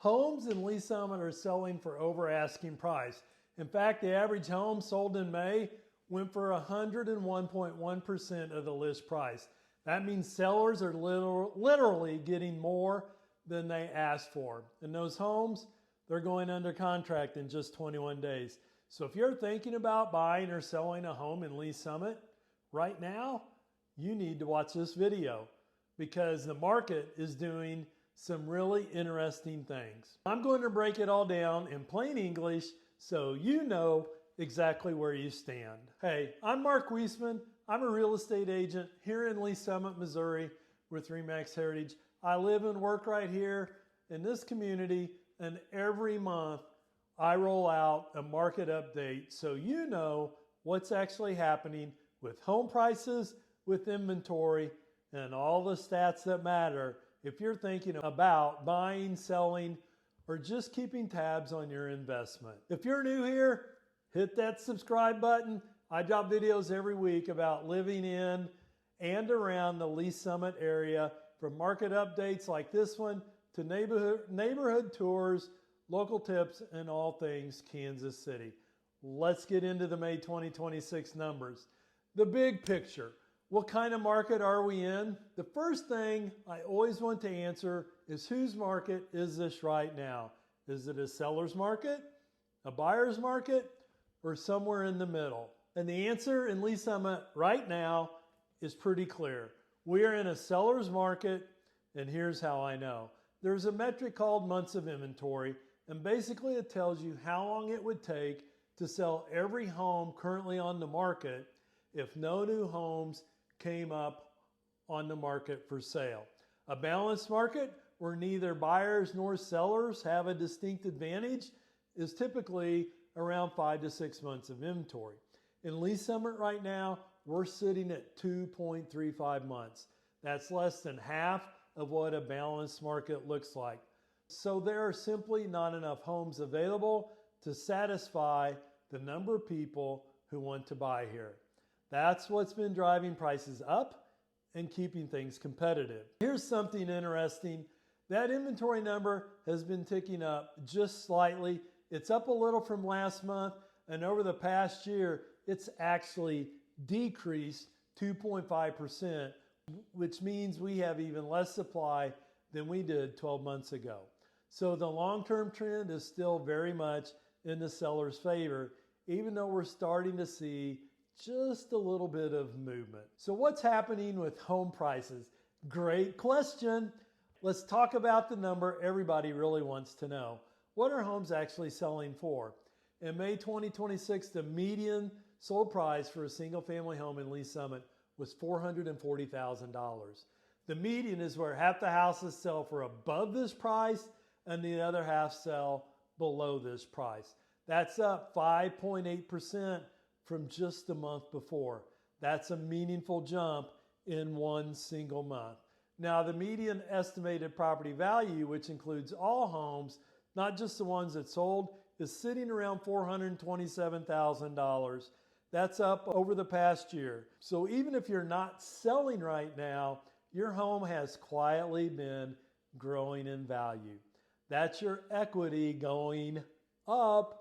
Homes in Lee Summit are selling for over asking price. In fact, the average home sold in May went for 101.1% of the list price. That means sellers are literally getting more than they asked for. And those homes, they're going under contract in just 21 days. So if you're thinking about buying or selling a home in Lee Summit right now, you need to watch this video because the market is doing some really interesting things. I'm going to break it all down in plain English so you know exactly where you stand. Hey, I'm Mark Wiesemann. I'm a real estate agent here in Lee Summit, Missouri with RE/MAX Heritage. I live and work right here in this community, and every month I roll out a market update so you know what's actually happening with home prices, with inventory, and all the stats that matter if you're thinking about buying, selling, or just keeping tabs on your investment. If you're new here, hit that subscribe button. I drop videos every week about living in and around the Lee Summit area, from market updates like this one to neighborhood tours, local tips, and all things Kansas City. Let's get into the May 2026 numbers. The big picture. What kind of market are we in? The first thing I always want to answer is, whose market is this right now? Is it a seller's market, a buyer's market, or somewhere in the middle? And the answer in Lee Summit right now is pretty clear. We are in a seller's market, and here's how I know. There's a metric called months of inventory, and basically it tells you how long it would take to sell every home currently on the market if no new homes came up on the market for sale. A balanced market where neither buyers nor sellers have a distinct advantage is typically around 5 to 6 months of inventory. In Lee Summit right now, we're sitting at 2.35 months. That's less than half of what a balanced market looks like. So there are simply not enough homes available to satisfy the number of people who want to buy here. That's what's been driving prices up and keeping things competitive. Here's something interesting. That inventory number has been ticking up just slightly. It's up a little from last month, and over the past year, it's actually decreased 2.5%, which means we have even less supply than we did 12 months ago. So the long-term trend is still very much in the seller's favor, even though we're starting to see just a little bit of movement. So what's happening with home prices? Great question. Let's talk about the number everybody really wants to know. What are homes actually selling for? In May 2026, the median sold price for a single family home in Lee Summit was $440,000. The median is where half the houses sell for above this price and the other half sell below this price. That's up 5.8% from just a month before. That's a meaningful jump in one single month. Now, the median estimated property value, which includes all homes, not just the ones that sold, is sitting around $427,000. That's up over the past year. So even if you're not selling right now, your home has quietly been growing in value. That's your equity going up.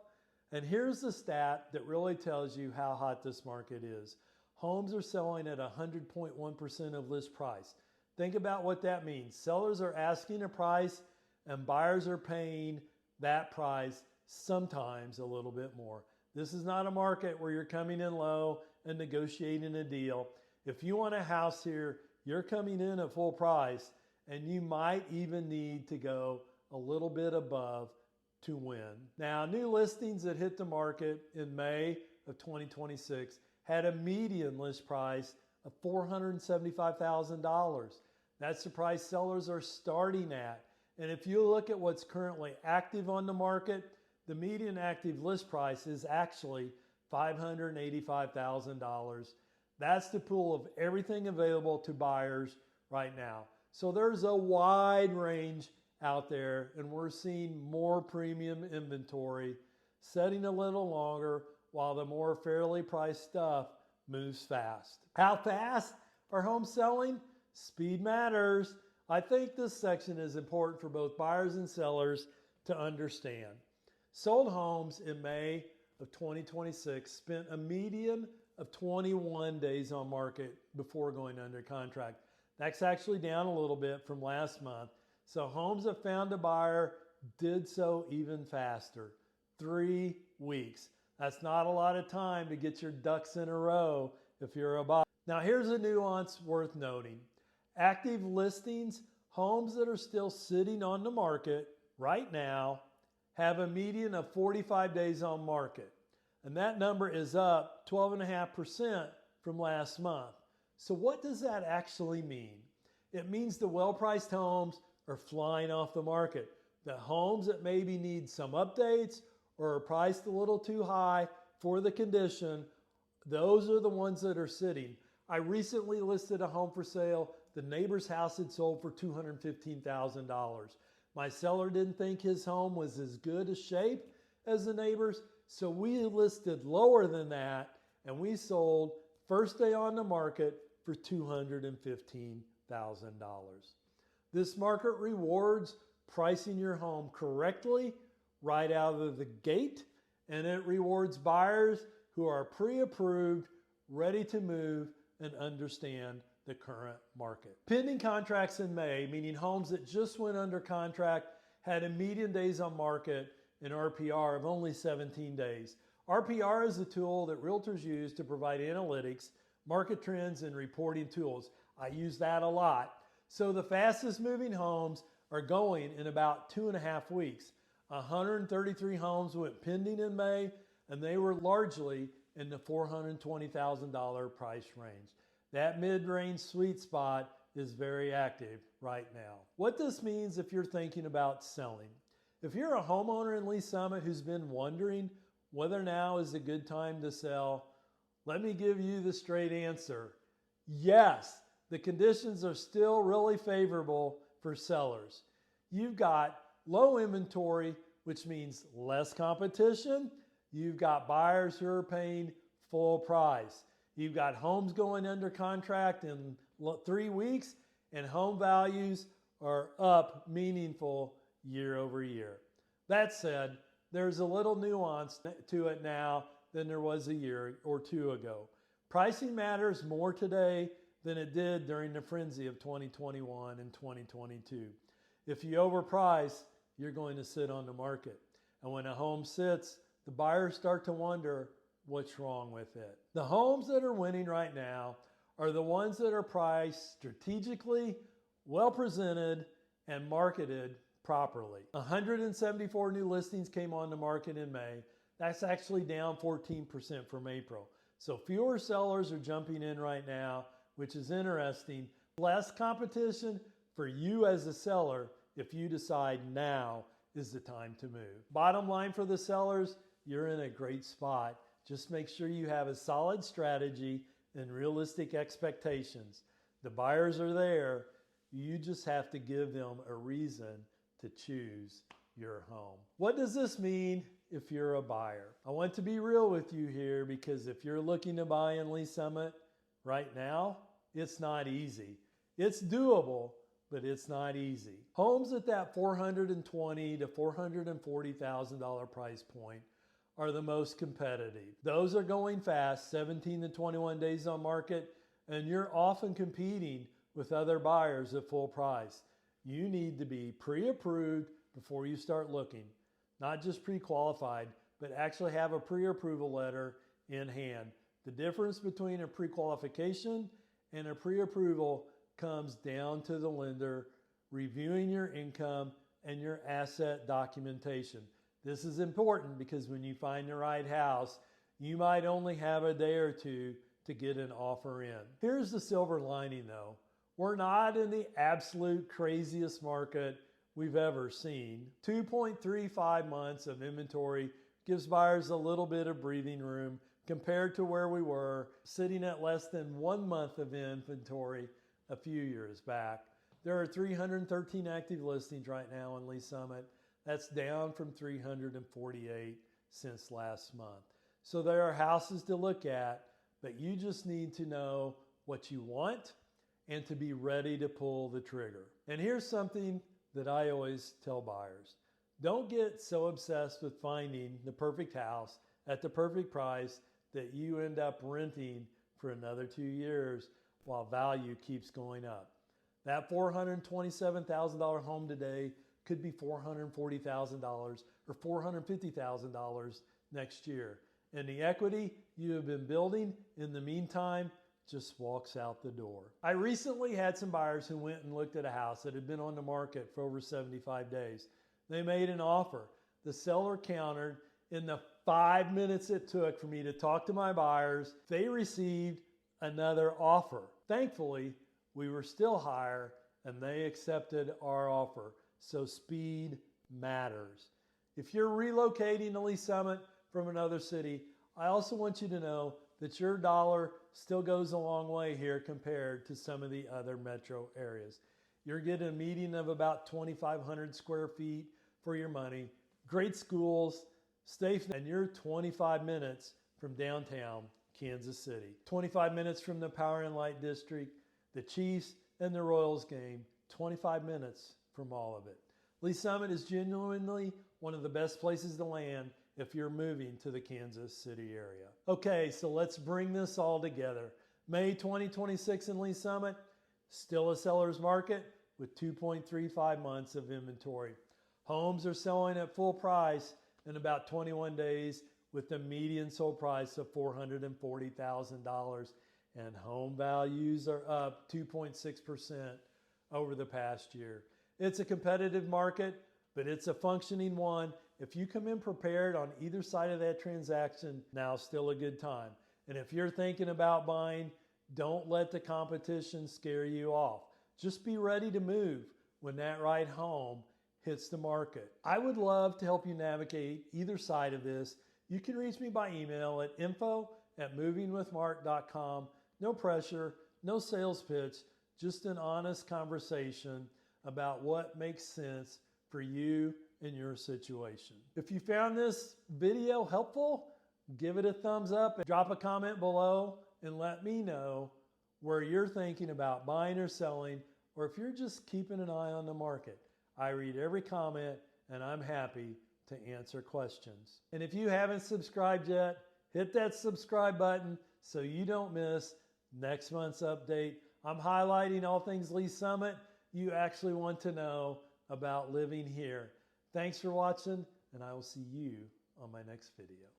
And here's the stat that really tells you how hot this market is. Homes are selling at 100.1% of list price. Think about what that means. Sellers are asking a price and buyers are paying that price, sometimes a little bit more. This is not a market where you're coming in low and negotiating a deal. If you want a house here, you're coming in at full price, and you might even need to go a little bit above to win. Now, new listings that hit the market in May of 2026 had a median list price of $475,000. That's the price sellers are starting at. And if you look at what's currently active on the market, the median active list price is actually $585,000. That's the pool of everything available to buyers right now. So there's a wide range out there, and we're seeing more premium inventory setting a little longer while the more fairly priced stuff moves fast. How fast are homes selling? Speed matters. I think this section is important for both buyers and sellers to understand. Sold homes in May of 2026 spent a median of 21 days on market before going under contract. That's actually down a little bit from last month. So homes that found a buyer did so even faster, 3 weeks. That's not a lot of time to get your ducks in a row if you're a buyer. Now here's a nuance worth noting. Active listings, homes that are still sitting on the market right now, have a median of 45 days on market. And that number is up 12.5% from last month. So what does that actually mean? It means the well-priced homes are flying off the market. The homes that maybe need some updates or are priced a little too high for the condition, those are the ones that are sitting. I recently listed a home for sale. The neighbor's house had sold for $215,000. My seller didn't think his home was as good a shape as the neighbor's, so we listed lower than that, and we sold first day on the market for $215,000. This market rewards pricing your home correctly right out of the gate, and it rewards buyers who are pre-approved, ready to move, and understand the current market. Pending contracts in May, meaning homes that just went under contract, had a median days on market in RPR of only 17 days. RPR is a tool that realtors use to provide analytics, market trends, and reporting tools. I use that a lot. So the fastest moving homes are going in about 2.5 weeks. 133 homes went pending in May, and they were largely in the $420,000 price range. That mid-range sweet spot is very active right now. What this means if you're thinking about selling. If you're a homeowner in Lee Summit who's been wondering whether now is a good time to sell, let me give you the straight answer. Yes, the conditions are still really favorable for sellers. You've got low inventory, which means less competition. You've got buyers who are paying full price. You've got homes going under contract in 3 weeks, and home values are up meaningful year over year. That said, there's a little nuance to it now than there was a year or two ago. Pricing matters more today than it did during the frenzy of 2021 and 2022. If you overprice, you're going to sit on the market. And when a home sits, the buyers start to wonder what's wrong with it. The homes that are winning right now are the ones that are priced strategically, well presented, and marketed properly. 174 new listings came on the market in May. That's actually down 14% from April. So fewer sellers are jumping in right now, which is interesting. Less competition for you as a seller if you decide now is the time to move. Bottom line for the sellers, you're in a great spot. Just make sure you have a solid strategy and realistic expectations. The buyers are there. You just have to give them a reason to choose your home. What does this mean if you're a buyer? I want to be real with you here, because if you're looking to buy in Lee Summit right now, it's not easy. It's doable, but it's not easy. Homes at that $420,000 to $440,000 price point are the most competitive. Those are going fast, 17 to 21 days on market, and you're often competing with other buyers at full price. You need to be pre-approved before you start looking. Not just pre-qualified, but actually have a pre-approval letter in hand. The difference between a pre-qualification and a pre-approval comes down to the lender reviewing your income and your asset documentation. This is important because when you find the right house, you might only have a day or two to get an offer in. Here's the silver lining though. We're not in the absolute craziest market we've ever seen. 2.35 months of inventory gives buyers a little bit of breathing room compared to where we were sitting at less than 1 month of inventory a few years back. There are 313 active listings right now in Lee Summit. That's down from 348 since last month. So there are houses to look at, but you just need to know what you want and to be ready to pull the trigger. And here's something that I always tell buyers. Don't get so obsessed with finding the perfect house at the perfect price that you end up renting for another 2 years while value keeps going up. That $427,000 home today could be $440,000 or $450,000 next year. And the equity you have been building in the meantime just walks out the door. I recently had some buyers who went and looked at a house that had been on the market for over 75 days. They made an offer. The seller countered. In the 5 minutes it took for me to talk to my buyers, they received another offer. Thankfully, we were still higher and they accepted our offer. So speed matters. If you're relocating to Lee Summit from another city, I also want you to know that your dollar still goes a long way here compared to some of the other metro areas. You're getting a median of about 2,500 square feet for your money, great schools, and you're 25 minutes from downtown Kansas City. 25 minutes from the Power and Light District, the Chiefs and the Royals game, 25 minutes from all of it. Lee Summit is genuinely one of the best places to land if you're moving to the Kansas City area. Okay, so let's bring this all together. May 2026 in Lee Summit, still a seller's market with 2.35 months of inventory. Homes are selling at full price in about 21 days with the median sold price of $440,000, and home values are up 2.6% over the past year. It's a competitive market, but it's a functioning one. If you come in prepared on either side of that transaction, now's still a good time. And if you're thinking about buying, don't let the competition scare you off. Just be ready to move when that right home hits the market. I would love to help you navigate either side of this. You can reach me by email at info@movingwithmark.com. No pressure, no sales pitch, just an honest conversation about what makes sense for you in your situation. If you found this video helpful, give it a thumbs up and drop a comment below and let me know where you're thinking about buying or selling, or if you're just keeping an eye on the market. I read every comment and I'm happy to answer questions. And if you haven't subscribed yet, hit that subscribe button so you don't miss next month's update. I'm highlighting all things Lee Summit you actually want to know about living here. Thanks for watching, and I will see you on my next video.